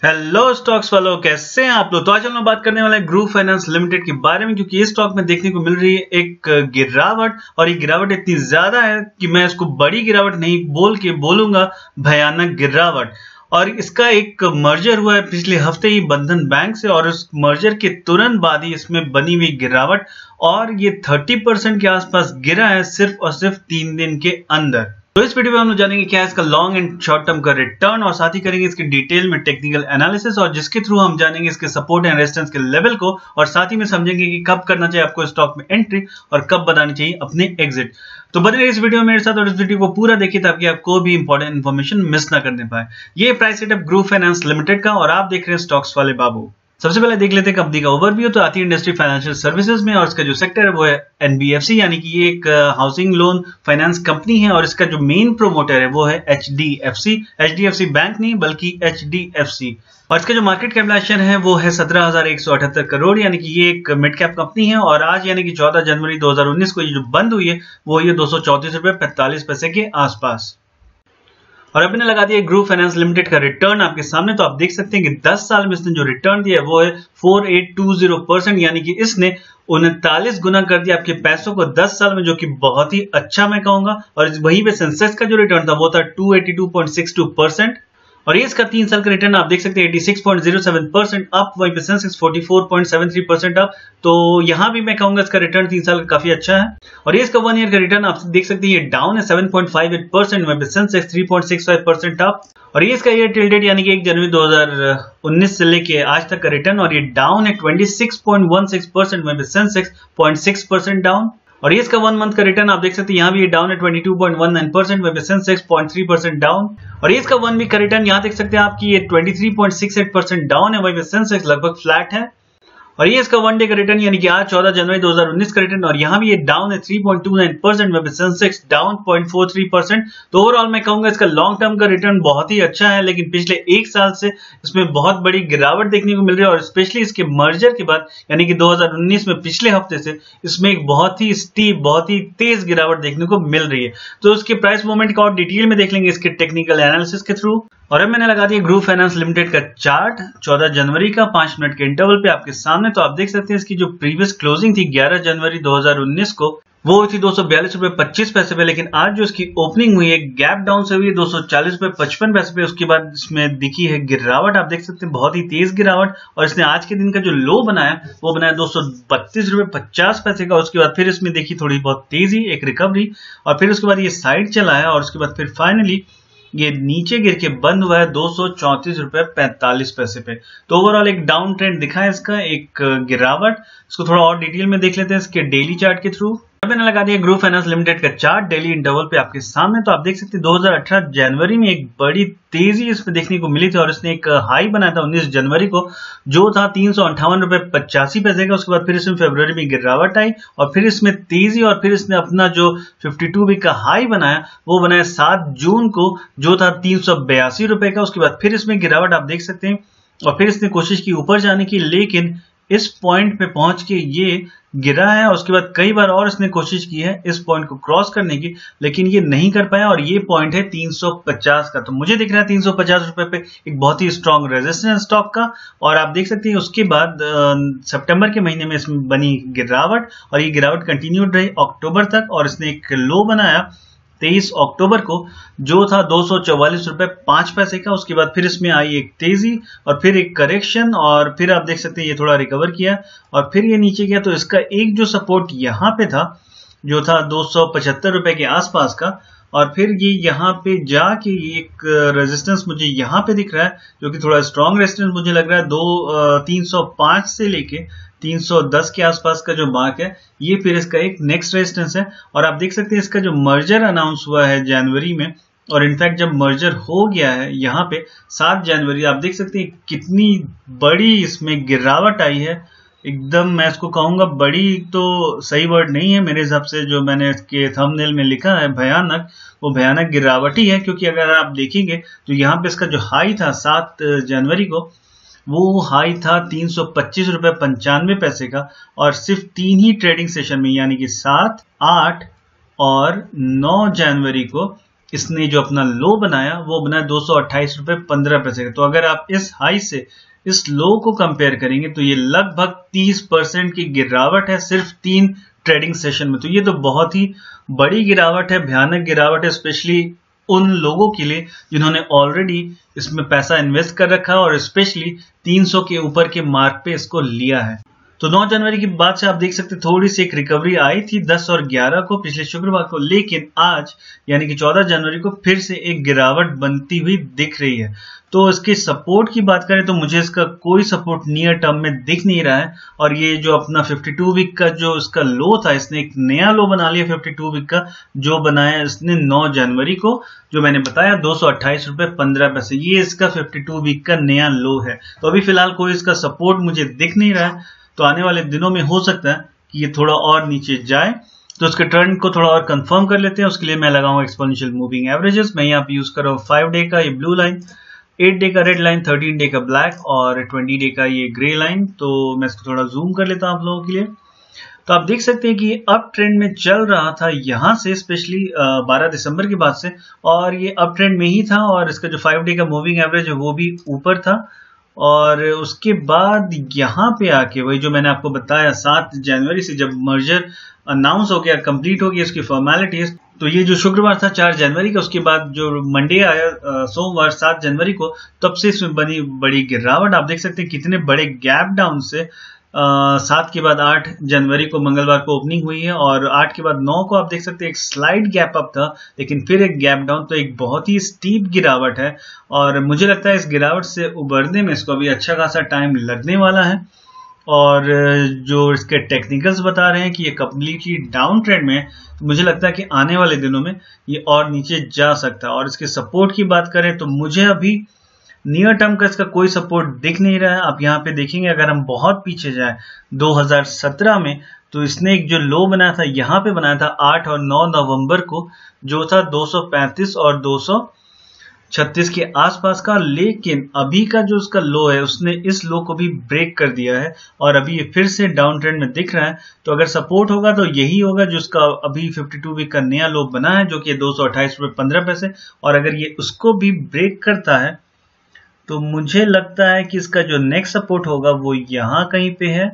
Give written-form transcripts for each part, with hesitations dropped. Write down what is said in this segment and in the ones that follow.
Hello stocks वालों, कैसे हैं आप लोग। तो आज हम लोग बात करने वाले हैं ग्रुप फाइनेंस लिमिटेड के बारे में, क्योंकि इस स्टॉक में देखने को मिल रही है एक गिरावट, और ये गिरावट इतनी ज्यादा है कि मैं इसको बड़ी गिरावट नहीं बोल के बोलूंगा भयानक गिरावट। और इसका एक मर्जर हुआ है पिछले हफ्ते ही बंधन बैंक से, और उस मर्जर के तुरंत बाद ही इसमें बनी हुई गिरावट, और ये 30% के आसपास गिरा है सिर्फ और सिर्फ 3 दिन के अंदर। तो इस वीडियो में हम लोग जानेंगे क्या है इसका लॉन्ग एंड शॉर्ट टर्म का रिटर्न, और साथ ही करेंगे इसके डिटेल में टेक्निकल एनालिसिस, और जिसके थ्रू हम जानेंगे इसके सपोर्ट एंड रेजिस्टेंस के लेवल को, और साथ ही में समझेंगे कि कब करना चाहिए आपको स्टॉक में एंट्री और कब बनानी चाहिए अपने एग्जिट। तो बने रहिए इस वीडियो में मेरे साथ, और इस वीडियो को पूरा देखिए ताकि आपको भी इंपॉर्टेंट इन्फॉर्मेशन मिस ना करने पाए। ये price setup group finance limited का, और आप देख रहे हैं स्टॉक्स वाले बाबू। सबसे पहले देख लेते हैं कंपनी का ओवरव्यू। तो आती है इंडस्ट्री फाइनेंशियल सर्विसेज में, और इसका जो सेक्टर है वो है एनबीएफसी, यानी कि ये एक हाउसिंग लोन फाइनेंस कंपनी है, और इसका जो मेन प्रोमोटर है वो है एचडीएफसी बैंक नहीं बल्कि एचडीएफसी। और इसका जो मार्केट कैपिटलाइजेशन है वो है 17,178 करोड़, यानी कि ये एक मिड कैप कंपनी है। और आज यानी कि 14 जनवरी 2019 को ये जो बंद हुई है वो ये 234 रुपए 45 पैसे के आसपास। और अब मैंने लगा दिया ग्रुप फाइनेंस लिमिटेड का रिटर्न आपके सामने। तो आप देख सकते हैं कि 10 साल में इसने जो रिटर्न दिया है वो है 4820%, यानी कि इसने 39 गुना कर दिया आपके पैसों को 10 साल में, जो कि बहुत ही अच्छा मैं कहूंगा। और वहीं पे सेंसेक्स का जो रिटर्न था वो था 282.62%, और ये इसका 3 साल का रिटर्न आप देख सकते हैं 86.07% अप, वहीं पे सेंसेक्स 44.73% अप। तो यहां भी मैं कहूंगा इसका रिटर्न 3 साल का काफी अच्छा है। और ये इसका 1 ईयर का रिटर्न आप देख सकते हैं ये डाउन है 7.58%, वहीं पे सेंसेक्स 3.65% अप। और ये इसका ईयर टिल डेट यानी कि 1 जनवरी 2019 से लेके आज तक का रिटर्न, और ये डाउन है 26.16%, वहीं पे सेंसेक्स 0.6% डाउन। और ये इसका 1 मंथ का रिटर्न आप देख सकते हैं यहाँ भी ये डाउन है 22.19%, वहीं पे सेंसेक्स 0.3% डाउन। और ये इसका 1 वीक का रिटर्न यहाँ देख सकते हैं आपकी ये 23.68% डाउन है, वहीं पे सेंसेक्स लगभग फ्लैट है। और ये इसका 1 डे का रिटर्न यानी कि आज 14 जनवरी 2019 का रिटर्न, और यहाँ भी ये डाउन है 3.29%, वहीं पे सेंसेक्स डाउन 0.43%। तो ओवरऑल मैं कहूंगा इसका लॉन्ग टर्म का रिटर्न बहुत ही अच्छा है, लेकिन पिछले 1 साल से इसमें बहुत बड़ी गिरावट देखने को मिल रही है, और स्पेशली इसके मर्जर के बाद यानी कि 2019 में पिछले हफ्ते से इसमें एक बहुत ही स्टीप, बहुत ही तेज गिरावट देखने को मिल रही है। तो उसके प्राइस मूवमेंट का और डिटेल में देख लेंगे इसके टेक्निकल एनालिसिस के थ्रू। और अब मैंने लगा दिया ग्रुप फाइनेंस लिमिटेड का चार्ट 14 जनवरी का 5 मिनट के इंटरवल पे आपके सामने। तो आप देख सकते हैं इसकी जो प्रीवियस क्लोजिंग थी 11 जनवरी 2019 को वो हुई थी 242 रुपए 25 पैसे पे, लेकिन आज जो इसकी ओपनिंग हुई है गैप डाउन से हुई है 240 रुपए 55 पैसे पे। उसके बाद इसमें दिखी है गिरावट, आप देख सकते हैं बहुत ही तेज गिरावट। और इसने आज के दिन का जो लो बनाया वो बनाया 232 रुपए 50 पैसे का। उसके बाद फिर इसमें देखी थोड़ी बहुत तेजी, एक रिकवरी, और फिर उसके बाद ये साइड चला है, और उसके बाद फिर फाइनली ये नीचे गिर के बंद हुआ है 234 रुपए 45 पैसे पे। तो ओवरऑल एक डाउन ट्रेंड दिखा है इसका, एक गिरावट। इसको थोड़ा और डिटेल में देख लेते हैं इसके डेली चार्ट के थ्रू। मैंने लगा दिया ग्रुप फाइनेंस लिमिटेड का चार्ट डेली इंटरवल पे आपके सामने। तो आप देख सकते हैं 2018 जनवरी में एक बड़ी तेजी इसमें देखने को मिली थी, और इसने एक हाई बनाया था 19 जनवरी को जो था 358 रुपए 85 पैसे का। उसके बाद फिर इसमें फरवरी में गिरावट आई, और फिर इसमें तेजी, और फिर इसने अपना जो 52 वीक का हाई बनाया वो बनाया 7 जून को जो था 382 रुपए का। उसके बाद फिर इसमें गिरावट आप देख सकते हैं, और फिर इसने कोशिश की ऊपर जाने की, लेकिन इस पॉइंट पे पहुंच के ये गिरा है। और उसके बाद कई बार और इसने कोशिश की है इस पॉइंट को क्रॉस करने की, लेकिन ये नहीं कर पाया, और ये पॉइंट है 350 का। तो मुझे दिख रहा है 350 रुपए पे एक बहुत ही स्ट्रॉन्ग रेजिस्टेंस स्टॉक का। और आप देख सकते हैं उसके बाद सितंबर के महीने में इसमें बनी गिरावट, और ये गिरावट कंटिन्यूड रही अक्टूबर तक, और इसने एक लो बनाया 23 अक्टूबर को जो था 244 रुपए 5 पैसे का। उसके बाद फिर इसमें आई एक तेजी, और फिर एक करेक्शन, और फिर आप देख सकते हैं ये थोड़ा रिकवर किया, और फिर ये नीचे गया। तो इसका एक जो सपोर्ट यहाँ पे था जो था 275 रुपए के आसपास का, और फिर ये यहाँ पे जाके एक रेजिस्टेंस मुझे यहाँ पे दिख रहा है जो कि थोड़ा स्ट्रॉन्ग रेजिस्टेंस मुझे लग रहा है 305 से लेके 310 के आसपास का जो मार्क है, ये फिर इसका एक नेक्स्ट रेजिस्टेंस है। और आप देख सकते हैं इसका जो मर्जर अनाउंस हुआ है जनवरी में, और इनफैक्ट जब मर्जर हो गया है यहाँ पे 7 जनवरी, आप देख सकते हैं कितनी बड़ी इसमें गिरावट आई है। एकदम मैं इसको कहूंगा बड़ी तो सही वर्ड नहीं है मेरे हिसाब से, जो मैंने इसके थंबनेल में लिखा है भयानक, वो भयानक गिरावट ही है। क्योंकि अगर आप देखेंगे तो यहाँ पे इसका जो हाई था 7 जनवरी को वो हाई था 325 रुपए 95 पैसे का, और सिर्फ 3 ही ट्रेडिंग सेशन में यानी कि 7, 8 और 9 जनवरी को इसने जो अपना लो बनाया वो बनाया 228 रुपये 15 पैसे का। तो अगर आप इस हाई से इस लो को कंपेयर करेंगे तो ये लगभग 30% की गिरावट है सिर्फ 3 ट्रेडिंग सेशन में। तो ये तो बहुत ही बड़ी गिरावट है, भयानक गिरावट है, स्पेशली उन लोगों के लिए जिन्होंने ऑलरेडी इसमें पैसा इन्वेस्ट कर रखा है और स्पेशली 300 के ऊपर के मार्क पे इसको लिया है। तो 9 जनवरी की बाद से आप देख सकते हैं थोड़ी सी एक रिकवरी आई थी 10 और 11 को पिछले शुक्रवार को, लेकिन आज यानी कि 14 जनवरी को फिर से एक गिरावट बनती हुई दिख रही है। तो इसके सपोर्ट की बात करें तो मुझे इसका कोई सपोर्ट नियर टर्म में दिख नहीं रहा है। और ये जो अपना 52 वीक का जो इसका लो था, इसने एक नया लो बना लिया 52 वीक का, जो बनाया इसने 9 जनवरी को, जो मैंने बताया 228 रुपये 15 पैसे। ये इसका 52 वीक का नया लो है। तो अभी फिलहाल कोई इसका सपोर्ट मुझे दिख नहीं रहा है। तो आने वाले दिनों में हो सकता है कि ये थोड़ा और नीचे जाए। तो इसके ट्रेंड को थोड़ा और कंफर्म कर लेते हैं। उसके लिए मैं लगाऊंगा एक्सपोनेंशियल मूविंग एवरेजेस। मैं यहाँ पे यूज कर रहा हूँ 5 डे का ये ब्लू लाइन, 8 डे का रेड लाइन, 13 डे का ब्लैक और 20 डे का ये ग्रे लाइन। तो मैं इसको थोड़ा जूम कर लेता हूँ आप लोगों के लिए। तो आप देख सकते हैं कि ये अप ट्रेंड में चल रहा था यहाँ से, स्पेशली 12 दिसंबर के बाद से, और ये अप ट्रेंड में ही था और इसका जो 5 डे का मूविंग एवरेज है वो भी ऊपर था। और उसके बाद यहाँ पे आके वही जो मैंने आपको बताया 7 जनवरी से जब मर्जर अनाउंस हो गया, कंप्लीट हो गया इसकी फॉर्मेलिटीज, तो ये जो शुक्रवार था 4 जनवरी का, उसके बाद जो मंडे आया सोमवार 7 जनवरी को, तब से इसमें बनी बड़ी गिरावट। आप देख सकते हैं कितने बड़े गैप डाउन से 7 के बाद 8 जनवरी को मंगलवार को ओपनिंग हुई है और 8 के बाद 9 को आप देख सकते हैं एक स्लाइड गैप अप था, लेकिन फिर एक गैप डाउन। तो एक बहुत ही स्टीप गिरावट है और मुझे लगता है इस गिरावट से उबरने में इसको अभी अच्छा खासा टाइम लगने वाला है। और जो इसके टेक्निकल्स बता रहे हैं कि ये कम्प्लीटली डाउन ट्रेंड में है, तो मुझे लगता है कि आने वाले दिनों में ये और नीचे जा सकता है। और इसके सपोर्ट की बात करें तो मुझे अभी नियर टर्म का इसका कोई सपोर्ट दिख नहीं रहा है। आप यहाँ पे देखेंगे अगर हम बहुत पीछे जाएं 2017 में, तो इसने एक जो लो बनाया था यहाँ पे बनाया था 8 और 9 नवंबर को, जो था 235 और 236 के आसपास का। लेकिन अभी का जो उसका लो है उसने इस लो को भी ब्रेक कर दिया है और अभी ये फिर से डाउन ट्रेंड में दिख रहा है। तो अगर सपोर्ट होगा तो यही होगा जो उसका अभी 52 वीक का नया लो बना है, जो कि 228 रुपये 15 पैसे। और अगर ये उसको भी ब्रेक करता है तो मुझे लगता है कि इसका जो नेक्स्ट सपोर्ट होगा वो यहाँ कहीं पे है,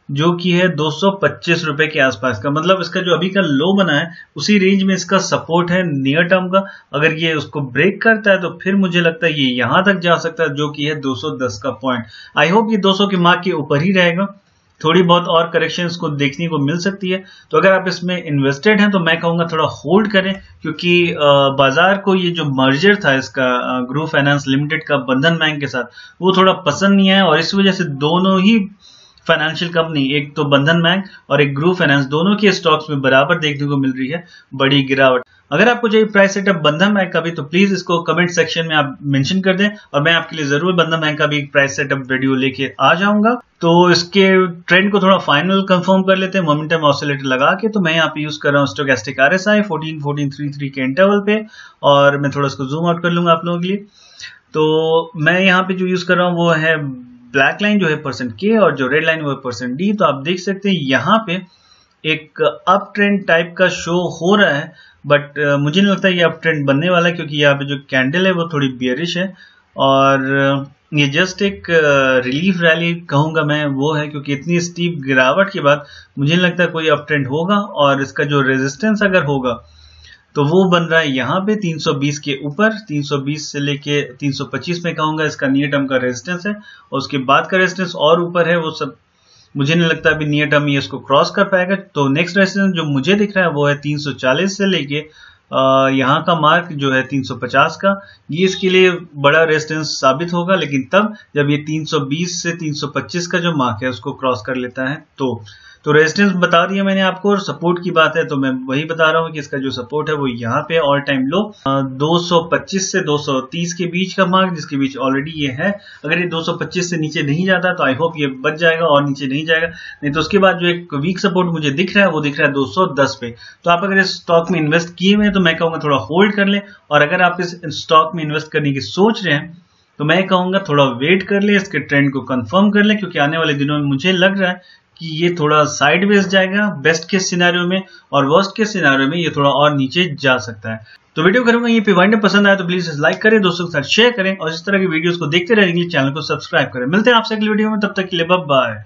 जो कि है 225 रुपए के आसपास का। मतलब इसका जो अभी का लो बना है उसी रेंज में इसका सपोर्ट है नियर टर्म का। अगर ये उसको ब्रेक करता है तो फिर मुझे लगता है ये यहाँ तक जा सकता है, जो कि है 210 का पॉइंट। आई होप ये 200 के मार्क के ऊपर ही रहेगा। थोड़ी बहुत और करेक्शंस को देखने को मिल सकती है। तो अगर आप इसमें इन्वेस्टेड हैं तो मैं कहूँगा थोड़ा होल्ड करें, क्योंकि बाजार को ये जो मर्जर था इसका ग्रूव फाइनेंस लिमिटेड का बंधन बैंक के साथ, वो थोड़ा पसंद नहीं आया और इस वजह से दोनों ही फाइनेंशियल कंपनी, एक तो बंधन बैंक और एक ग्रूव फाइनेंस, दोनों के स्टॉक्स में बराबर देखने को मिल रही है बड़ी गिरावट। अगर आपको चाहिए प्राइस सेटअप बंधन बैंक का भी तो प्लीज इसको कमेंट सेक्शन में आप मेंशन कर दें और मैं आपके लिए जरूर बंधन बैंक का भी एक प्राइस सेटअप वीडियो लेके आ जाऊंगा। तो इसके ट्रेंड को थोड़ा फाइनल कंफर्म कर लेते हैं मोमेंटम ऑसिलेटर लगा के। तो मैं यहाँ पे यूज कर रहा हूँ स्टोकेस्टिक RSI 14-14-33 के इंटरवल पे और मैं थोड़ा इसको जूम आउट कर लूंगा आप लोगों के लिए। तो मैं यहाँ पे जो यूज कर रहा हूँ वो है ब्लैक लाइन जो है %K और जो रेड लाइन वो है %D। तो आप देख सकते हैं यहाँ पे एक अप ट्रेंड टाइप का शो हो रहा है, बट मुझे नहीं लगता ये अप ट्रेंड बनने वाला है, क्योंकि यहाँ पे जो कैंडल है वो थोड़ी बियरिश है और ये जस्ट एक रिलीफ रैली कहूंगा मैं वो है, क्योंकि इतनी स्टीप गिरावट के बाद मुझे नहीं लगता कोई अप ट्रेंड होगा। और इसका जो रेजिस्टेंस अगर होगा तो वो बन रहा है यहाँ पे 320 के ऊपर, 320 से लेके 325 में कहूंगा इसका नियर टर्म का रेजिस्टेंस है। और उसके बाद का रेजिस्टेंस और ऊपर है, वो सब मुझे नहीं लगता अभी नियर टर्म ये इसको क्रॉस कर पाएगा। तो नेक्स्ट रेजिस्टेंस जो मुझे दिख रहा है वो है 340 से लेके यहाँ का मार्क जो है 350 का। ये इसके लिए बड़ा रेजिस्टेंस साबित होगा, लेकिन तब जब ये 320 से 325 का जो मार्क है उसको क्रॉस कर लेता है। तो रेजिस्टेंस बता दिया मैंने आपको। और सपोर्ट की बात है तो मैं वही बता रहा हूँ कि इसका जो सपोर्ट है वो यहाँ पे ऑल टाइम लो 225 से 230 के बीच का मार्क, जिसके बीच ऑलरेडी ये है। अगर ये 225 से नीचे नहीं जाता तो आई होप ये बच जाएगा और नीचे नहीं जाएगा। नहीं तो उसके बाद जो एक वीक सपोर्ट मुझे दिख रहा है वो दिख रहा है 210 पे। तो आप अगर इस स्टॉक में इन्वेस्ट किए हुए हैं तो मैं कहूँगा थोड़ा होल्ड कर ले। और अगर आप इस स्टॉक में इन्वेस्ट करने की सोच रहे हैं तो मैं कहूँगा थोड़ा वेट कर ले, इसके ट्रेंड को कंफर्म कर ले, क्योंकि आने वाले दिनों में मुझे लग रहा है कि ये थोड़ा साइडवेज जाएगा बेस्ट केस सिनेरियो में, और वर्स्ट केस सिनेरियो में ये थोड़ा और नीचे जा सकता है। तो वीडियो करूंगा ये पे वाइंड अप पसंद आया तो प्लीज लाइक करें, दोस्तों के साथ शेयर करें और इस तरह की वीडियोस को देखते रहने के लिए चैनल को सब्सक्राइब करें। मिलते हैं आपसे अगली वीडियो में, तब तक के लिए बाय बाय।